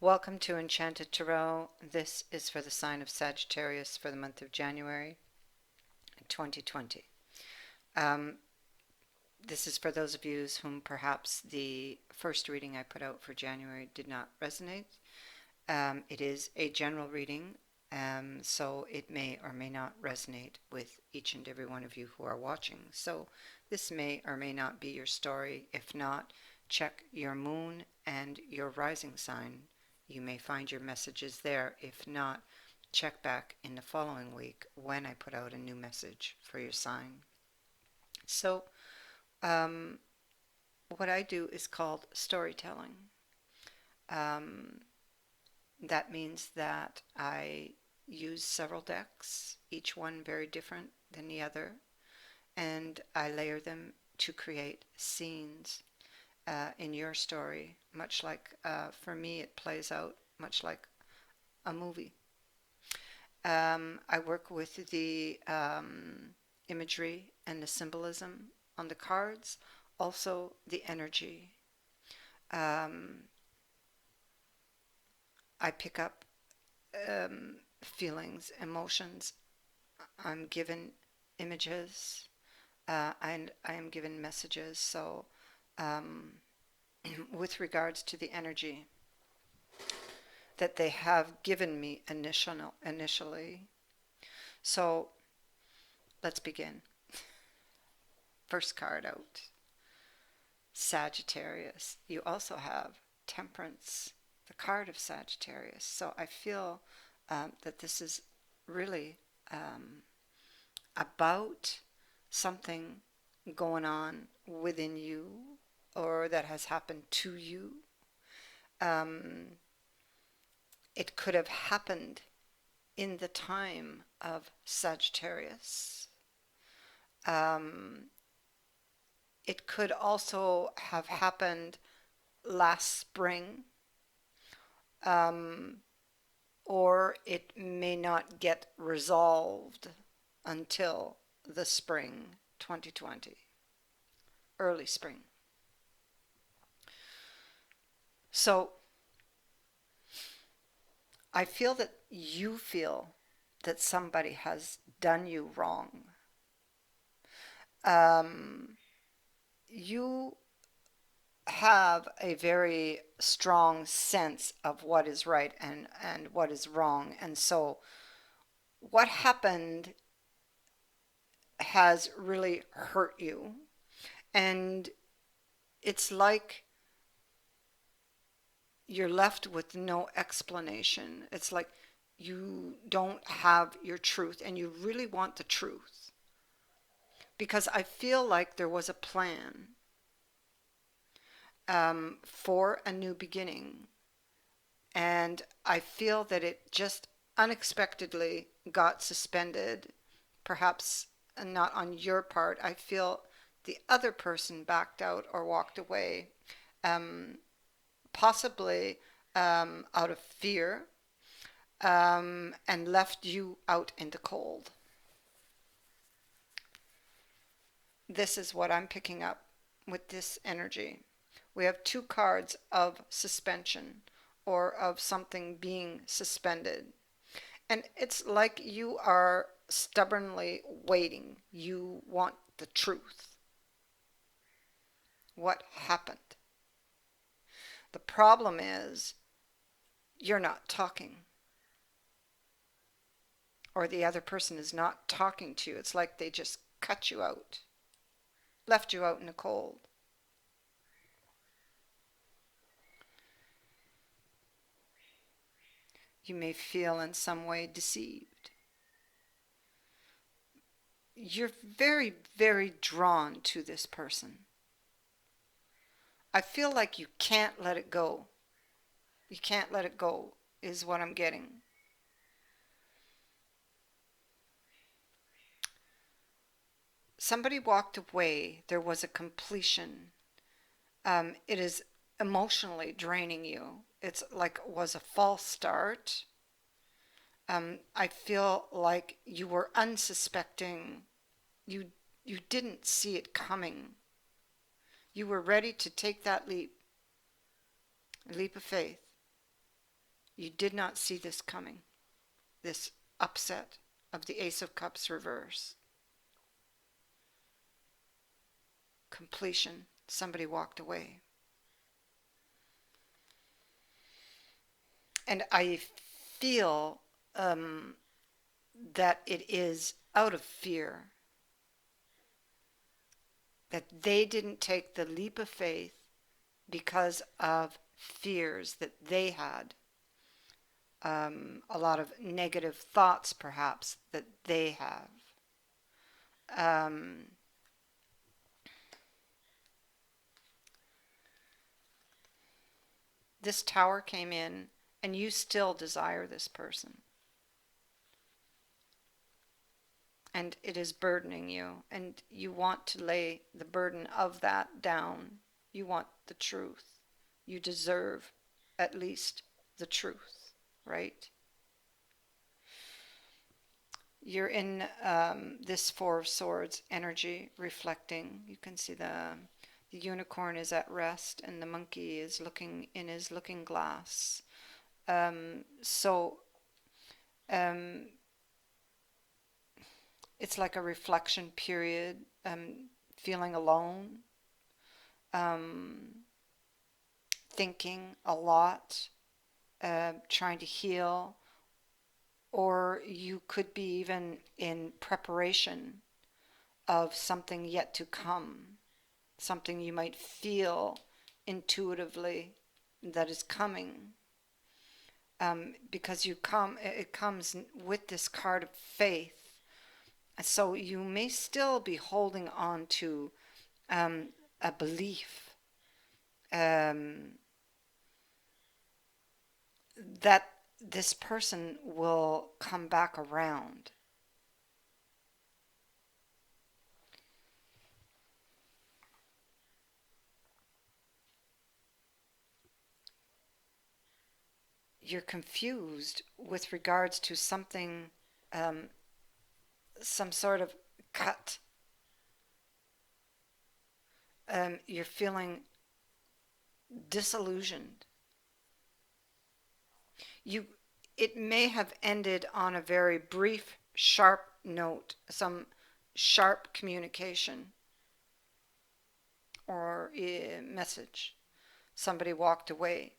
Welcome to Enchanted Tarot. This is for the sign of Sagittarius for the month of January 2020. Um, this is for those of you whom perhaps the first reading I put out for January did not resonate. It is a general reading, so it may or may not resonate with each and every one of you who are watching. So this may or may not be your story. If not, check your moon and your rising sign. You may find your messages there. If not, check back in the following week when I put out a new message for your sign. So, um, what I do is called storytelling. Um, that means that I use several decks, each one very different than the other, and I layer them to create scenes in your story, much like for me it plays out much like a movie. I work with the imagery and the symbolism on the cards, also the energy. Um, I pick up feelings, emotions. I'm given images, and I am given messages. So, um, with regards to the energy that they have given me initially. So let's begin. First card out, Sagittarius. You also have Temperance, the card of Sagittarius. So I feel that this is really about something going on within you or that has happened to you. It could have happened in the time of Sagittarius. It could also have happened last spring, or it may not get resolved until the spring 2020, early spring. So I feel that you feel that somebody has done you wrong. You have a very strong sense of what is right and what is wrong. And so what happened has really hurt you. And it's like you're left with no explanation. It's like you don't have your truth and you really want the truth. Because I feel like there was a plan for a new beginning. And I feel that it just unexpectedly got suspended, perhaps not on your part. I feel the other person backed out or walked away, possibly out of fear, and left you out in the cold. This is what I'm picking up with this energy. We have two cards of suspension or of something being suspended. And it's like you are stubbornly waiting. You want the truth. What happened? The problem is you're not talking. Or the other person is not talking to you. It's like they just cut you out, left you out in the cold. You may feel in some way deceived. You're very, very drawn to this person. I feel like you can't let it go. You can't let it go, is what I'm getting. Somebody walked away. There was a completion. It is emotionally draining you. It's like it was a false start. I feel like you were unsuspecting. You didn't see it coming. You were ready to take that leap of faith. You did not see this coming, this upset of the Ace of Cups reverse. Completion. Somebody walked away. And I feel that it is out of fear, that they didn't take the leap of faith because of fears that they had, a lot of negative thoughts perhaps that they have. This Tower came in, and you still desire this person. And it is burdening you, and you want to lay the burden of that down. You want the truth. You deserve at least the truth, right? You're in this Four of Swords energy reflecting. You can see the unicorn is at rest, and the monkey is looking in his looking glass. It's like a reflection period, feeling alone, thinking a lot, trying to heal, or you could be even in preparation of something yet to come, something you might feel intuitively that is coming, because it comes with this card of faith. So you may still be holding on to a belief that this person will come back around. You're confused with regards to something, some sort of cut. You're feeling disillusioned. It may have ended on a very brief, sharp note, some sharp communication or a message. Somebody walked away.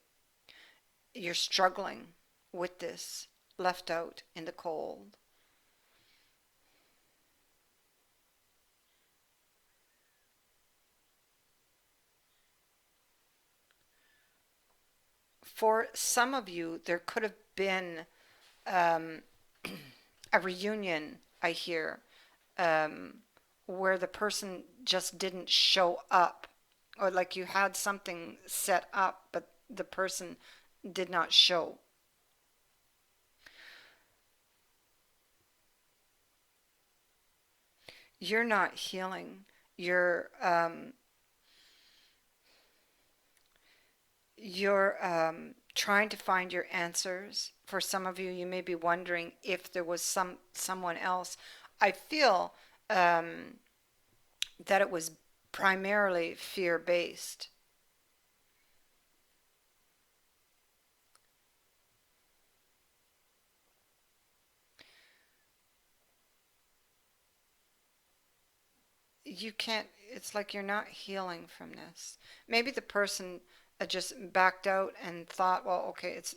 You're struggling with this, left out in the cold. For some of you, there could have been a reunion, I hear, where the person just didn't show up, or like you had something set up, but the person did not show. You're not healing. You're trying to find your answers. For some of you, you may be wondering if there was someone else. I feel that it was primarily fear-based. You can't, it's like you're not healing from this. Maybe the person just backed out and thought, well, okay, it's,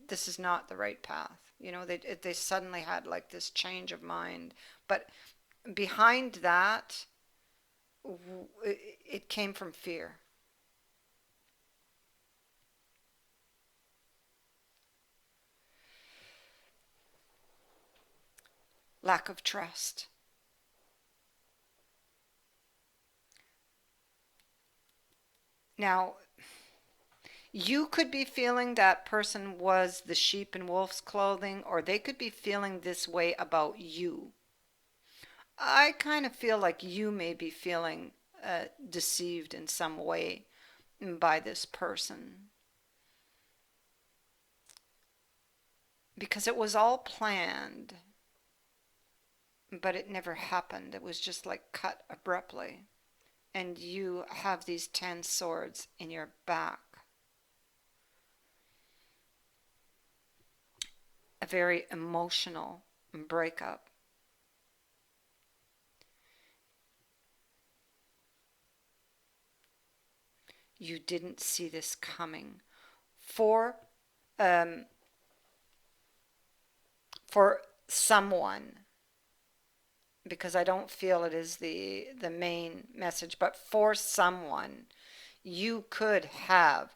this is not the right path. They suddenly had like this change of mind. But behind that, it came from fear. Lack of trust. Now, you could be feeling that person was the sheep in wolf's clothing, or they could be feeling this way about you. I kind of feel like you may be feeling deceived in some way by this person. Because it was all planned, but it never happened. It was just like cut abruptly. And you have these 10 swords in your back. very emotional breakup. You didn't see this coming. For um, for someone, because I don't feel it is the main message, but for someone, you could have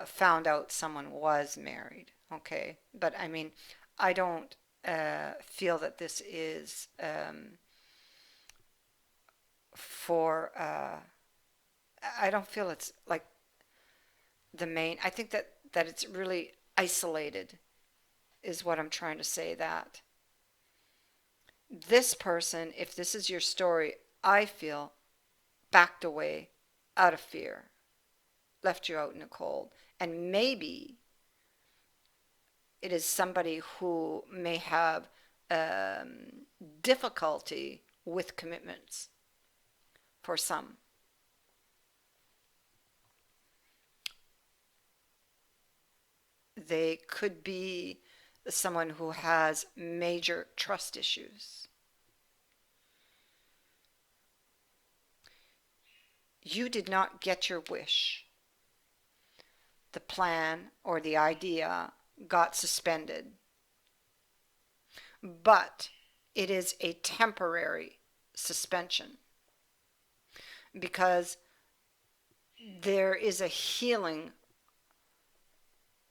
found out someone was married, okay? But I mean, I don't feel that this is for, I don't feel it's like the main, I think that it's really isolated, is what I'm trying to say. That this person, if this is your story, I feel backed away out of fear, left you out in the cold. And maybe it is somebody who may have difficulty with commitments for some. They could be someone who has major trust issues. You did not get your wish. The plan or the idea got suspended. But it is a temporary suspension because there is a healing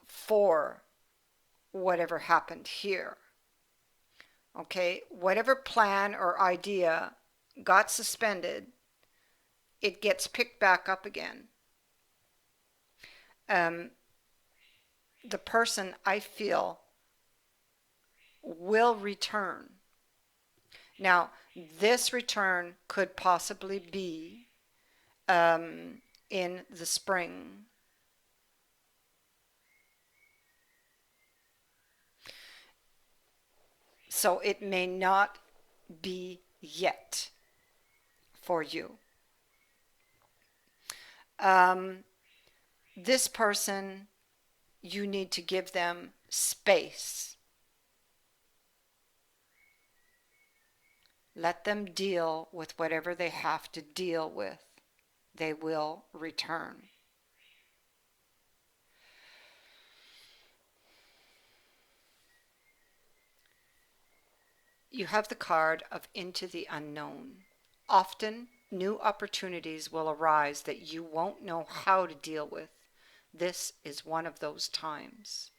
for whatever happened here. Okay, whatever plan or idea got suspended, it gets picked back up again. The person, I feel, will return. Now, this return could possibly be in the spring. So it may not be yet for you. This person, you need to give them space. Let them deal with whatever they have to deal with. They will return. You have the card of Into the Unknown. Often, new opportunities will arise that you won't know how to deal with. This is one of those times.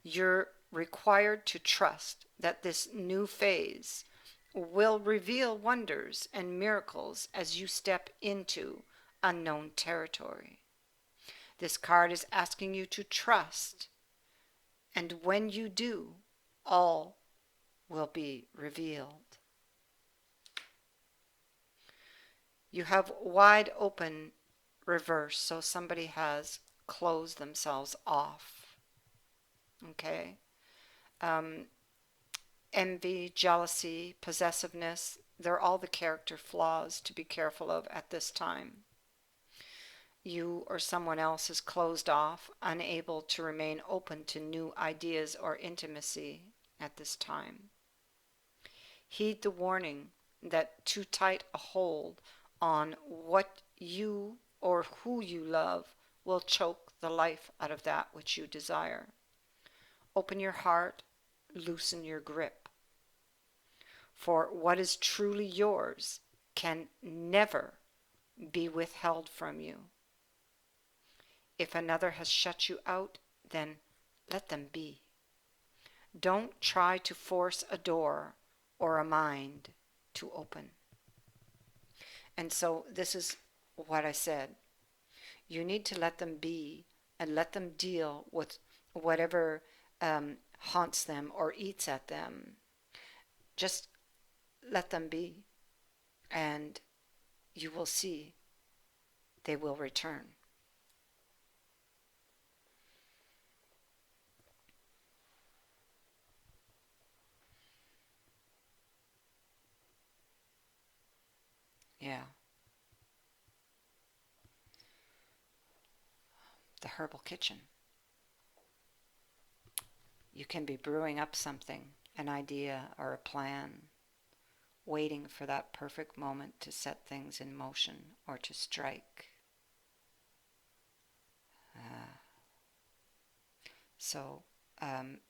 You're required to trust that this new phase will reveal wonders and miracles as you step into unknown territory. This card is asking you to trust, and when you do, all will be revealed. You have wide open reverse, so somebody has closed themselves off. Okay? Envy, jealousy, possessiveness, they're all the character flaws to be careful of at this time. You or someone else is closed off, unable to remain open to new ideas or intimacy at this time. Heed the warning that too tight a hold on what you or who you love will choke the life out of that which you desire. Open your heart, loosen your grip. For what is truly yours can never be withheld from you. If another has shut you out, then let them be. Don't try to force a door or a mind to open. And so this is what I said. You need to let them be and let them deal with whatever haunts them or eats at them. Just let them be, and you will see they will return. Yeah. The herbal kitchen. You can be brewing up something, an idea or a plan, waiting for that perfect moment to set things in motion or to strike. So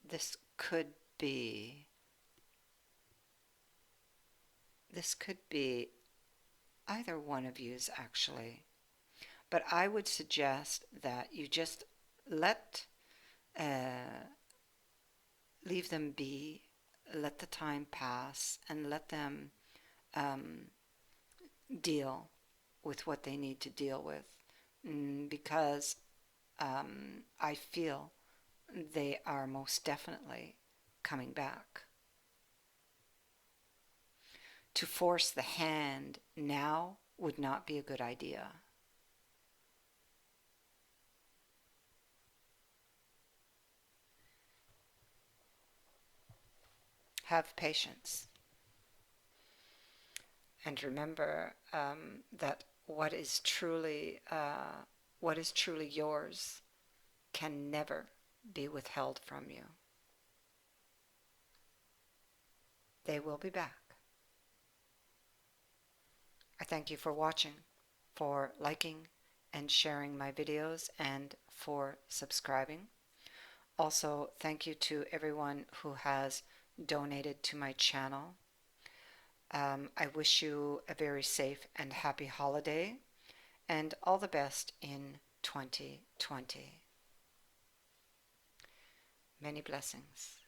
this could be either one of yous actually, but I would suggest that you just leave them be, let the time pass, and let them deal with what they need to deal with, because I feel they are most definitely coming back. To force the hand now would not be a good idea. Have patience. And remember that what is truly yours can never be withheld from you. They will be back. I thank you for watching, for liking and sharing my videos, and for subscribing. Also, thank you to everyone who has donated to my channel. I wish you a very safe and happy holiday, and all the best in 2020. Many blessings.